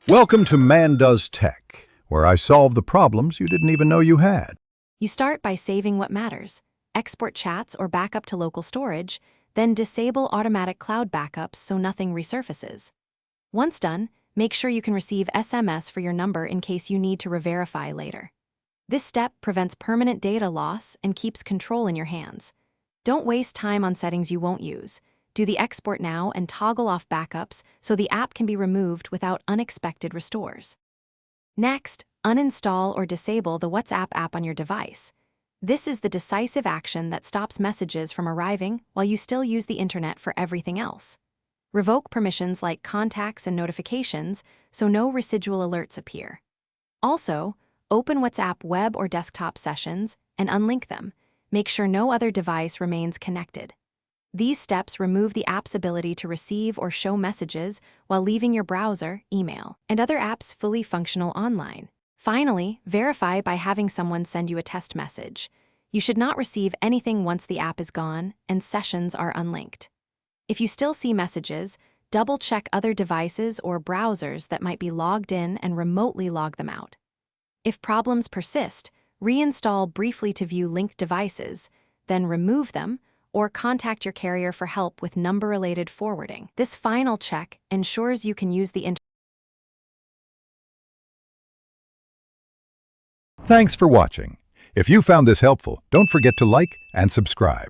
Welcome to Man Does Tech, where I solve the problems you didn't even know you had. You start by saving what matters. Export chats or backup to local storage, then disable automatic cloud backups so nothing resurfaces. Once done, make sure you can receive SMS for your number in case you need to re-verify later. This step prevents permanent data loss and keeps control in your hands. Don't waste time on settings you won't use. Do the export now and toggle off backups so the app can be removed without unexpected restores. Next, uninstall or disable the WhatsApp app on your device. This is the decisive action that stops messages from arriving while you still use the internet for everything else. Revoke permissions like contacts and notifications so no residual alerts appear. Also, open WhatsApp web or desktop sessions and unlink them. Make sure no other device remains connected. These steps remove the app's ability to receive or show messages while leaving your browser, email, and other apps fully functional online. Finally, verify by having someone send you a test message. You should not receive anything once the app is gone and sessions are unlinked. If you still see messages, double-check other devices or browsers that might be logged in and remotely log them out. If problems persist, reinstall briefly to view linked devices, then remove them, or contact your carrier for help with number-related forwarding. This final check ensures you can use the internet. Thanks for watching. If you found this helpful, don't forget to like and subscribe.